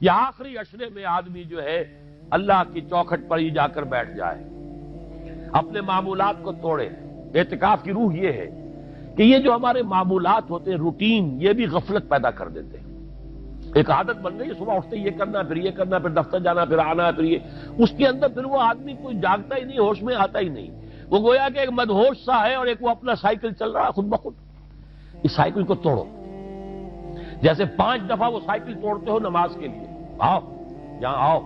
یہ آخری عشرے میں آدمی جو ہے اللہ کی چوکھٹ پر ہی جا کر بیٹھ جائے، اپنے معمولات کو توڑے۔ اعتکاف کی روح یہ ہے کہ یہ جو ہمارے معمولات ہوتے ہیں، روٹین، یہ بھی غفلت پیدا کر دیتے ہیں۔ ایک عادت بن گئی ہے، صبح اٹھتے یہ کرنا، پھر یہ کرنا، پھر دفتر جانا، پھر آنا، پھر یہ، اس کے اندر پھر وہ آدمی کوئی جاگتا ہی نہیں، ہوش میں آتا ہی نہیں۔ وہ گویا کہ ایک مدہوش سا ہے اور ایک وہ اپنا سائیکل چل رہا ہے خود بخود۔ اس سائیکل کو توڑو، جیسے 5 دفعہ وہ سائیکل توڑتے ہو نماز کے لیے۔ آؤ یہاں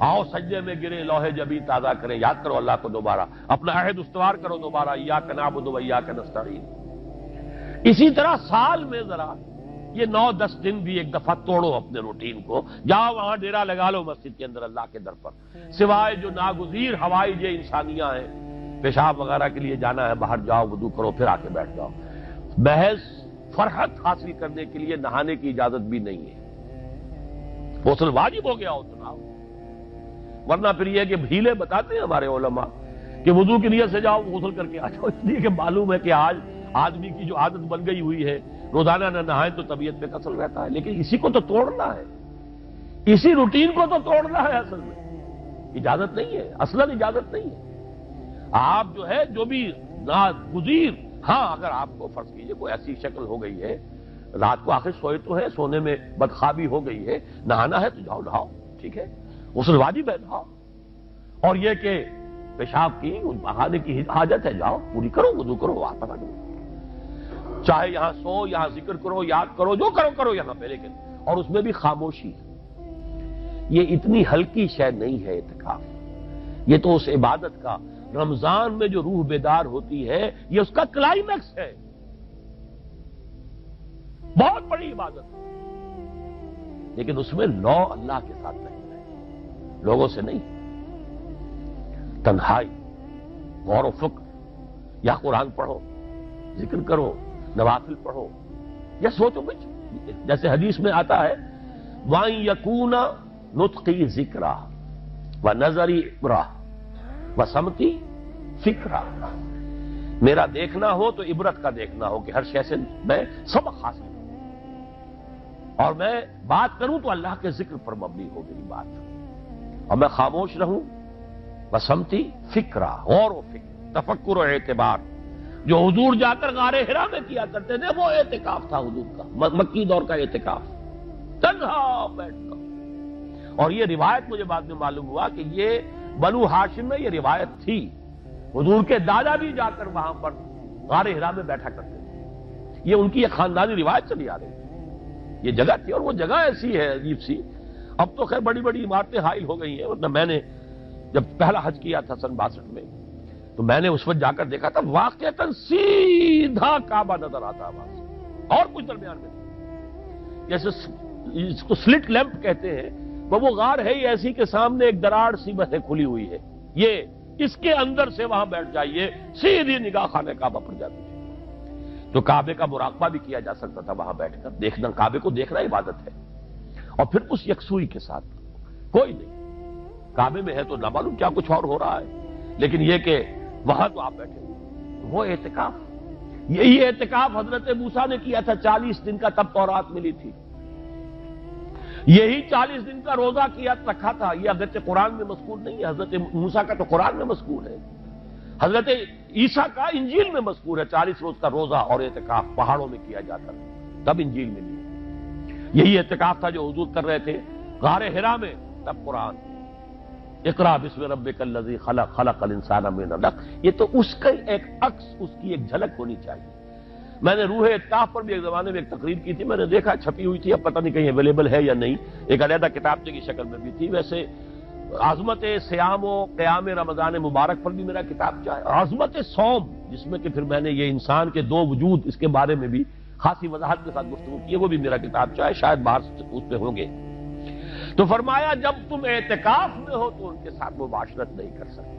آؤ سجدے میں گرے لوح جبی تازہ کریں، یاد کرو اللہ کو دوبارہ، اپنا عہد استوار کرو دوبارہ، ایاک نعبد و ایاک نستعین۔ اسی طرح سال میں ذرا یہ 9-10 دن بھی ایک دفعہ توڑو اپنے روٹین کو، جاؤ وہاں ڈیرا لگا لو مسجد کے اندر اللہ کے در پر، سوائے جو ناگزیر ہوائج انسانیاں ہیں، پیشاب وغیرہ کے لیے جانا ہے باہر جاؤ، وضو کرو، پھر آ کے بیٹھ جاؤ۔ محض فرحت حاصل کرنے کے لیے نہانے کی اجازت بھی نہیں ہے، غسل واجب ہو گیا ہو تو نہ، ورنہ پھر یہ کہ ہیلے بتاتے ہیں ہمارے علماء کہ وضو کی نیت سے جاؤ غسل کر کے آ جاؤ، اس لیے کہ معلوم ہے کہ آج آدمی کی جو عادت بن گئی ہوئی ہے روزانہ نہ نہائیں تو طبیعت میں کسل رہتا ہے، لیکن اسی کو تو توڑنا ہے، اسی روٹین کو تو توڑنا ہے۔ اصل میں اجازت نہیں ہے، اصلاً اجازت نہیں ہے۔ آپ جو ہے جو بھی ناگزیر، ہاں اگر آپ کو فرض کیجئے کوئی ایسی شکل ہو گئی ہے، رات کو آخر سوئے تو ہے، سونے میں بدخوابی ہو گئی ہے، نہانا ہے تو جاؤ نہاؤ، ٹھیک ہے، غسل واجب ہے نہاؤ، اور یہ کہ پیشاب کی بہانے کی حاجت ہے جاؤ پوری کرو، وضو کرو، واپس آ جاؤ، چاہے یہاں سو، یہاں ذکر کرو، یاد کرو، جو کرو یہاں پہ، لیکن اور اس میں بھی خاموشی۔ یہ اتنی ہلکی شے نہیں ہے اعتکاف، یہ تو اس عبادت کا، رمضان میں جو روح بیدار ہوتی ہے یہ اس کا کلائمیکس ہے، بہت بڑی عبادت ہے، لیکن اس میں لو اللہ کے ساتھ نہیں ہے، لوگوں سے نہیں، تنہائی، غور و فکر، یا قرآن پڑھو، ذکر کرو، نوافل پڑھو، یا سوچو کچھ، جیسے حدیث میں آتا ہے وَأَن يَكُونَ نُطْقِي ذِكْرًا وَنَظَرِي عِبْرَةً وَسَمْتِي فِكْرًا، میرا دیکھنا ہو تو عبرت کا دیکھنا ہو کہ ہر شے سے میں سبق حاصل کروں، اور میں بات کروں تو اللہ کے ذکر پر مبنی ہو میری بات، اور میں خاموش رہوں، وَسَمْتِي فِكْرًا، غور و فکر، تفکر و اعتبار، جو حضور جا کر غار حرا میں کیا کرتے تھے وہ اعتکاف تھا حضور کا، مکی دور کا اعتکاف، تنہا بیٹھ کر۔ اور یہ روایت مجھے بعد میں معلوم ہوا کہ یہ بنو ہاشم میں یہ روایت تھی، حضور کے دادا بھی جا کر وہاں پر غار حرا میں بیٹھا کرتے تھے، یہ ان کی ایک خاندانی روایت چلی آ رہی تھی، یہ جگہ تھی، اور وہ جگہ ایسی ہے عجیب سی، اب تو خیر بڑی بڑی عمارتیں حائل ہو گئی ہیں، ورنہ میں نے جب پہلا حج کیا تھا سن 62 میں تو میں نے اس وقت جا کر دیکھا تھا، واقعتاً سیدھا کعبہ نظر آتا وہاں سے، اور کچھ درمیان میں نہیں، جیسے اس کو سلٹ لیمپ کہتے ہیں، وہ غار ہے ہی ایسی کہ سامنے ایک دراڑ سی بس کھلی ہوئی ہے، یہ اس کے اندر سے وہاں بیٹھ جائیے سیدھی نگاہ خانہ کعبہ پر جاتی ہے، تو کعبے کا مراقبہ بھی کیا جا سکتا تھا وہاں بیٹھ کر، دیکھنا، کعبے کو دیکھنا عبادت ہے، اور پھر اس یکسوئی کے ساتھ، کوئی نہیں، کعبے میں ہے تو نہ معلوم کیا کچھ اور ہو رہا ہے، لیکن یہ کہ وہاں تو آپ بیٹھے ہوئے، وہ اعتکاف، یہی اعتکاف حضرت موسیٰ نے کیا تھا 40 دن کا، تب تورات ملی تھی، یہی 40 دن کا روزہ کیا رکھا تھا، یہ اگرچہ قرآن میں مذکور نہیں ہے، حضرت موسیٰ کا تو قرآن میں مذکور ہے، حضرت عیسیٰ کا انجیل میں مذکور ہے، 40 روز کا روزہ اور اعتکاف پہاڑوں میں کیا جاتا ہے، تب انجیل میں لی، یہی اعتکاف تھا جو حضور کر رہے تھے غار حرا میں، تب قرآن، اقرا بسم ربک الذی خلق، خلق الانسان من علق، یہ تو اس کا ایک عکس، اس کی ایک جھلک ہونی چاہیے۔ میں نے روح اعتکاف پر بھی ایک زمانے میں ایک تقریر کی تھی، میں نے دیکھا چھپی ہوئی تھی، اب پتہ نہیں کہیں اویلیبل ہے یا نہیں، ایک علیحدہ کتابچے کی شکل میں بھی تھی، ویسے عظمت سیام و قیام رمضان مبارک پر بھی میرا کتابچہ ہے، عظمت صوم، جس میں کہ پھر میں نے یہ انسان کے 2 وجود، اس کے بارے میں بھی خاصی وضاحت کے ساتھ گفتگو کی ہے، وہ بھی میرا کتابچہ ہے، شاید باہر اس پہ ہوں گے۔ تو فرمایا جب تم اعتکاف میں ہو تو ان کے ساتھ مباشرت نہیں کر سکتے،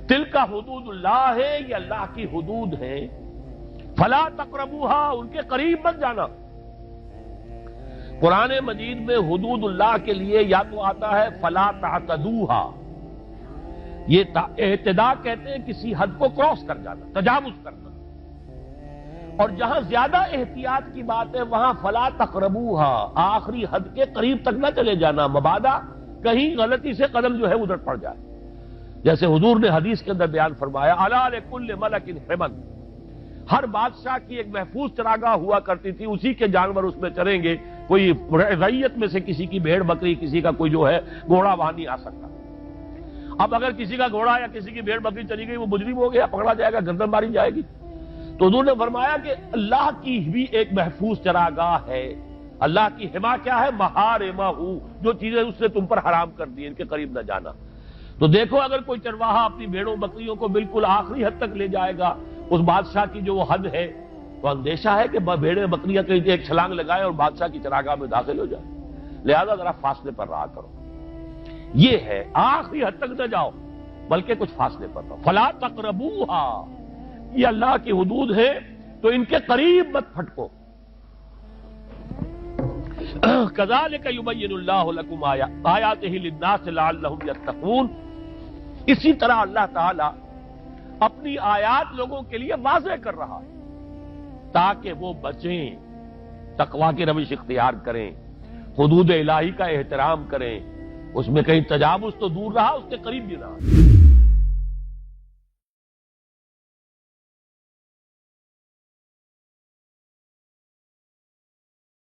تلک حدود اللہ ہے، یہ اللہ کی حدود ہیں، فلا تقربوها، ان کے قریب مت جانا۔ قرآن مجید میں حدود اللہ کے لیے یا تو آتا ہے فلا تعتدوها، یہ اعتداء کہتے ہیں کسی حد کو کراس کر جانا، تجاوز کرنا، اور جہاں زیادہ احتیاط کی بات ہے وہاں فلا تقربوہا، آخری حد کے قریب تک نہ چلے جانا، مبادا کہیں غلطی سے قدم جو ہے ادھر پڑ جائے. جیسے حضور نے حدیث کے اندر بیان فرمایا الا لکل ملک حمن، ہر بادشاہ کی ایک محفوظ چراگاہ ہوا کرتی تھی، اسی کے جانور اس میں چریں گے، کوئی رعیت میں سے کسی کی بھیڑ بکری، کسی کا کوئی جو ہے گھوڑا وہاں نہیں آ سکتا. اب اگر کسی کا گھوڑا یا کسی کی بھیڑ بکری چلی گئی، وہ مجرم ہو گیا، پکڑا جائے گا، گردن ماری جائے گی. تو حضور نے فرمایا کہ اللہ کی بھی ایک محفوظ چراگاہ ہے. اللہ کی حما کیا ہے؟ محارمہ، جو چیزیں اس نے تم پر حرام کر دی، ان کے قریب نہ جانا. تو دیکھو اگر کوئی چرواہا اپنی بھیڑوں بکریوں کو بالکل آخری حد تک لے جائے گا اس بادشاہ کی جو وہ حد ہے، تو اندیشہ ہے کہ بھیڑیں بکریاں کہیں ایک چھلانگ لگائے اور بادشاہ کی چراگاہ میں داخل ہو جائے. لہذا ذرا فاصلے پر رہا کرو. یہ ہے آخری حد تک نہ جاؤ بلکہ کچھ فاصلے پر رہو. فلا تقربوہا، یہ اللہ کی حدود ہے تو ان کے قریب مت پھٹکو. کذالک یبین اللہ لکم آیاتہ للناس لعلہم یتقون، اسی طرح اللہ تعالی اپنی آیات لوگوں کے لیے واضح کر رہا ہے تاکہ وہ بچیں، تقوی کی روش اختیار کریں، حدود الہی کا احترام کریں، اس میں کہیں تجاوز تو دور رہا، اس کے قریب بھی رہا.